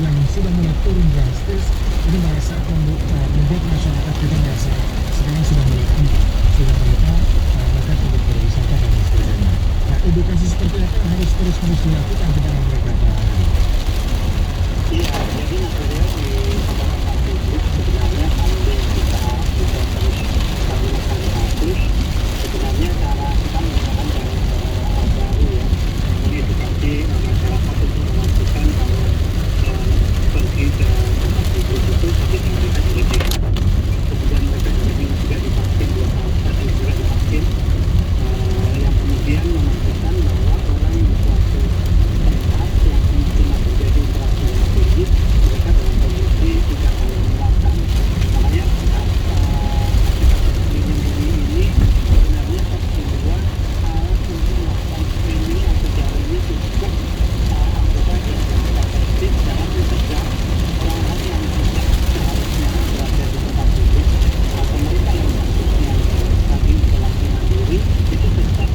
yang sudah mulai turun drastis, ini merasa membuat masyarakat kita merasa sekarang sudah mulai aman, sudah mereka untuk berwisata dan sebagainya. Nah, edukasi seperti apa yang harus terus-terus dilakukan kepada mereka, Pak Heri? Iya, jadi material di masyarakat publik sebenarnya sambil kita bisa terus gunakan kasus, sebenarnya cara kita menggunakan cara baru ya, mengedukasi masyarakat untuk memastikan kalau pergi ke tempat publik itu ketika mereka sudah sehat, kemudian mereka juga divaksin 2 kali juga divaksin, yang kemudian memastikan bahwa orang yang suatu tempat yang kemungkinan terjadi interaksi dengan publik, mereka dalam kondisi tidak akan menularkan. Makanya saat kita screening ini sebenarnya kedua alat untuk melakukan screening atau cara ini cukup anggota yang efektif dalam mencegah orang-orang yang tidak seharusnya berada di tempat publik atau mereka yang kasusnya tadi isolasi mandiri itu tetap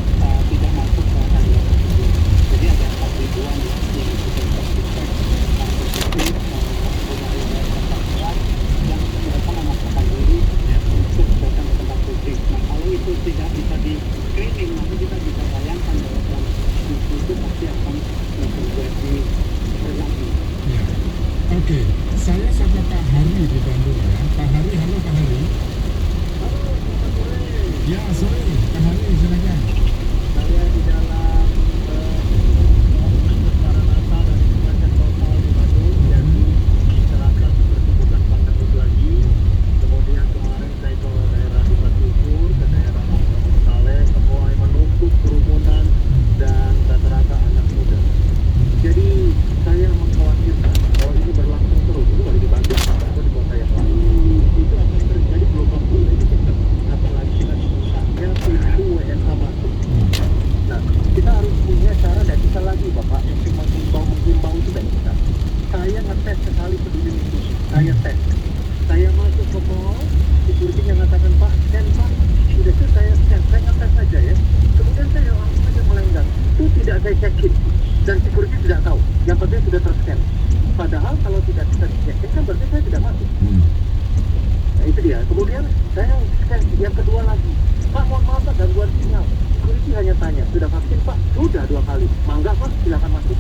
tidak masuk ke area tersebut. Jadi ada 4 ribuan yang sudah terdetek positif dari tempat luar yang mereka memaksakan diri untuk datang ke tempat publik. Nah, kalau itu tidak bisa di screening, maka kita bisa bayangkan bahwa transmisi itu pasti akan terjadi lagi. Ya. Oke, saya sama Pak Hari di Bandung ya. Pak Hari, halo Pak Hari. Halo, selamat sore. Ya, sore. Pak Hari, silakan. Saya di dalam Paranasa dari Kabupaten Kota di Bandung, jadi masyarakat seperti bukan pandemi lagi. Kemudian kemarin saya ke daerah di Batukur, ke daerah Saleh, semua menumpuk kerumunan dan rata-rata anak muda. Jadi saya mengkhawatirkan kalau ini berlangsung terus, itu baru di Bandung atau di kota yang lain, itu akan terjadi gelombang kedua ini cepat. Apalagi dengan susahnya pintu WNA masuk. Nah, kita harus punya cara dan bisa lagi Bapak yang menghimbau itu dari kita. Saya ngetes sekali peduli lindungi, saya tes. Saya masuk ke mall, security yang mengatakan Pak, scan Pak, sudah itu saya scan, saya ngetes saja ya. Kemudian saya langsung saja melenggang, itu tidak saya cekin dan security tidak tahu. Yang penting sudah terscan. Padahal kalau tidak kita cekin kan berarti saya tidak masuk. Nah itu dia. Kemudian saya scan yang kedua lagi. Pak, mohon maaf Pak, gangguan sinyal. Security hanya tanya, sudah vaksin Pak? Sudah 2 kali. Mangga Pak, silakan masuk.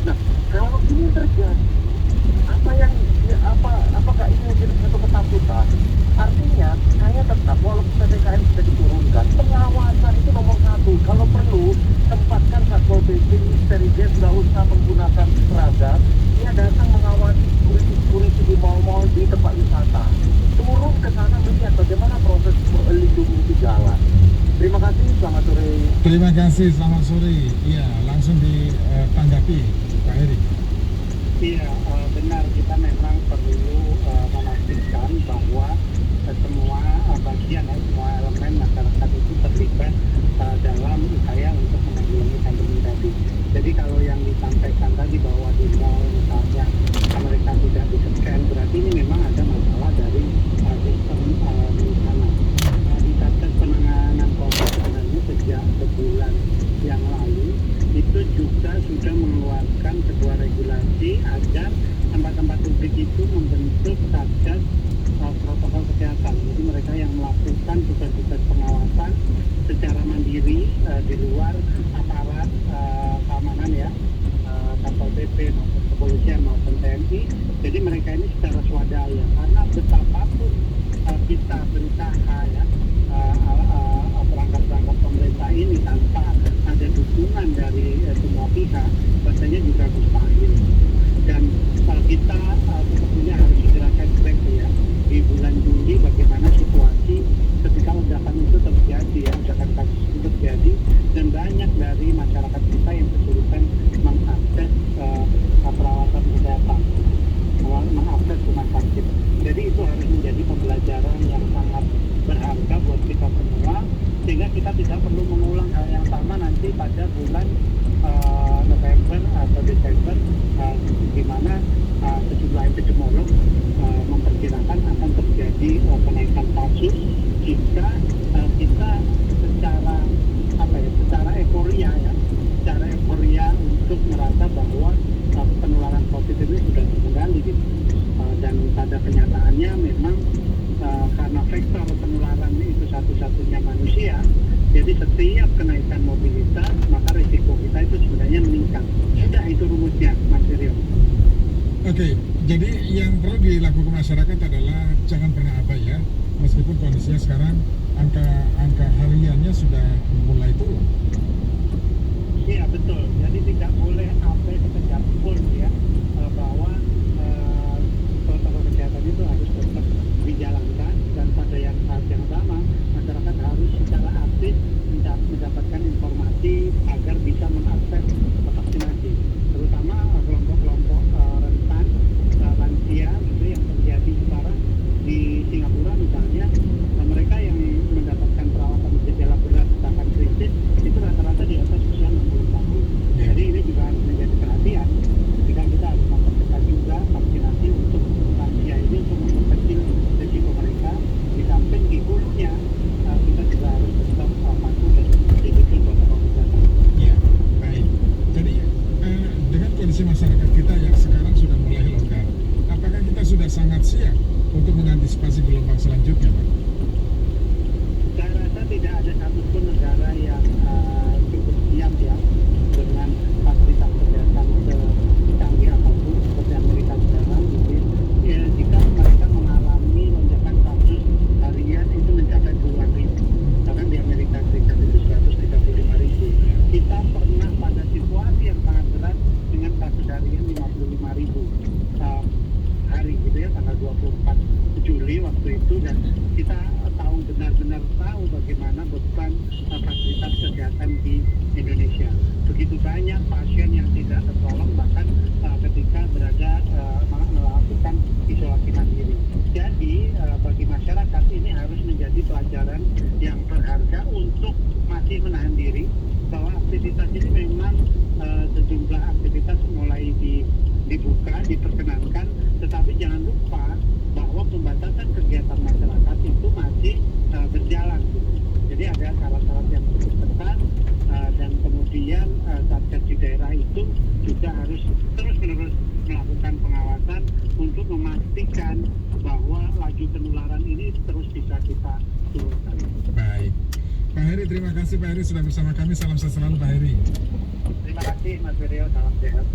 Nah, kalau ini terjadi, apakah ini menjadi satu ketakutan? Artinya, saya tetap walaupun PPKM sudah diturunkan, pengawasan itu nomor 1. Kalau perlu, tempatkan Satpol PP, Sterigen, nggak usah menggunakan seragam. Dia datang mengawasi security di mal-mal, di tempat wisata. Turun ke sana melihat bagaimana proses melindungi itu jalan. Terima kasih, selamat sore. Terima kasih, selamat sore. Iya, langsung ditanggapi Pak Heri. Iya, benar, kita memang perlu memastikan bahwa semua bagian ya, semua elemen masyarakat itu terlibat dalam upaya untuk menanggulangi pandemi tadi. Jadi kalau yang disampaikan tadi bahwa di mall misalnya mereka tidak di-scan, berarti ini memang ada masalah dari sistem di sana. Di Satgas Penanganan COVID sebenarnya sejak sebulan yang lalu itu juga sudah mengeluarkan sebuah regulasi agar tempat-tempat publik itu membentuk satgas protokol kesehatan. Jadi mereka yang melakukan tugas-tugas pengawasan secara mandiri di luar aparat keamanan ya, Satpol PP maupun kepolisian maupun TNI. Jadi mereka ini secara swadaya, karena betapapun kita berusaha ya, perangkat-perangkat pemerintah ini tanpa ada dukungan dari semua pihak, rasanya juga mustahil. Dan kita sebetulnya harus segera cek ya di bulan Juli bagaimana situasi ketika ledakan itu terjadi ya, ledakan kasus itu terjadi dan banyak dari masyarakat kita yang kesulitan mengakses perawatan kesehatan, mengakses rumah sakit. Jadi itu harus menjadi pembelajaran yang sangat berharga buat kita semua, sehingga kita tidak perlu mengulang hal yang sama nanti pada bulan November atau Desember, di mana sejumlah epidemiolog memperkirakan akan terjadi kenaikan kasus jika kita secara euforia ya, secara setiap kenaikan mobilitas maka risiko kita itu sebenarnya meningkat. Sudah itu rumusnya, Mas Rio. Oke, jadi yang perlu dilakukan masyarakat adalah jangan pernah abai ya, meskipun kondisinya sekarang angka hariannya sudah mulai turun. Iya betul, jadi tidak boleh abai sekejap pun ya, bahwa protokol kesehatan itu harus tetap dijalankan, dan pada saat yang sama masyarakat harus secara aktif mendapatkan informasi agar bisa mengakses vaksinasi, terutama kelompok-kelompok rentan, lansia gitu yang terjadi sekarang di Singapura misalnya. Mereka yang mendapatkan perawatan gejala berat bahkan kritis itu rata-rata di atas usia 60 tahun. Jadi ini juga harus menjadi perhatian ketika kita harus mempercepat juga vaksinasi untuk lansia ini untuk memperkecil risiko mereka. Di samping di hulunya kita juga harus tetap patuh dan mengikuti protokol kesehatan. Ya, baik. Jadi dengan kondisi masyarakat kita yang sekarang sudah mulai longgar, apakah kita sudah sangat siap untuk mengantisipasi gelombang selanjutnya, Pak? Saya rasa tidak ada satupun negara yang cukup siap ya dengan fasilitas kesehatan secanggih apapun seperti Amerika sekarang gitu ya. Jika mereka mengalami lonjakan kasus harian itu mencapai puluhan ribu, bahkan di Amerika Serikat itu 135.000. Kita pernah pada situasi yang sangat berat dengan kasus harian 55.000 hari gitu ya, tanggal 24 Juli waktu itu, dan kita benar-benar tahu bagaimana beban fasilitas kesehatan di Indonesia. Begitu banyak pasien yang tidak tertolong bahkan ketika berada melakukan isolasi mandiri. Jadi bagi masyarakat ini harus menjadi pelajaran yang berharga untuk masih menahan diri, bahwa aktivitas ini memang sejumlah aktivitas mulai dibuka, diperkenankan, tetapi jangan lupa bahwa pembatasan kegiatan masyarakat itu masih berjalan gitu. Jadi ada syarat-syarat yang cukup ketat, dan kemudian satgas di daerah itu juga harus terus-menerus melakukan pengawasan untuk memastikan bahwa laju penularan ini terus bisa kita turunkan. Baik. Pak Heri, terima kasih Pak Heri sudah bersama kami. Salam sehat selalu Pak Heri. Terima kasih Mas Rio, salam sehat.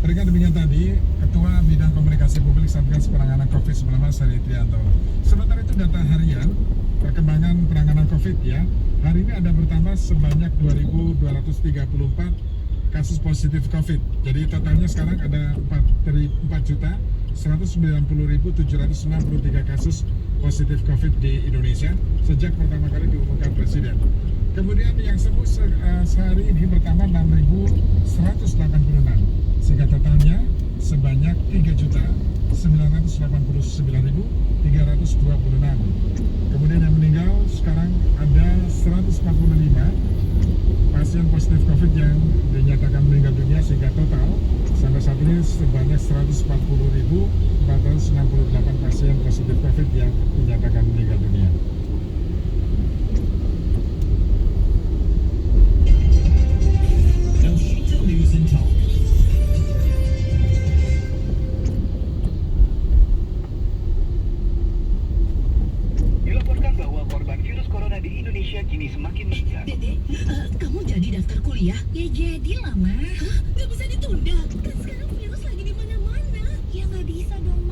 Berikan demikian tadi Ketua Bidang Komunikasi Publik Satgas Penanganan COVID-19 Heri Trianto. Sementara itu data harian perkembangan penanganan COVID ya, hari ini ada bertambah sebanyak 2.234 kasus positif COVID. Jadi totalnya sekarang ada 4.190.763 kasus positif COVID di Indonesia sejak pertama kali diumumkan Presiden. Kemudian yang sembuh sehari ini bertambah 6.186, sehingga totalnya sebanyak 3.989.326. Kemudian yang meninggal sekarang ada 145 pasien positif COVID yang dinyatakan meninggal dunia, sehingga total sampai saat ini sebanyak 140.468 pasien positif COVID yang dinyatakan meninggal dunia. Dilaporkan bahwa korban virus corona di Indonesia kini semakin meningkat. Dede, kamu jadi daftar kuliah? Ya jadilah, Ma. Hah? Nggak bisa ditunda? Kan sekarang virus lagi di mana-mana. Ya nggak bisa dong,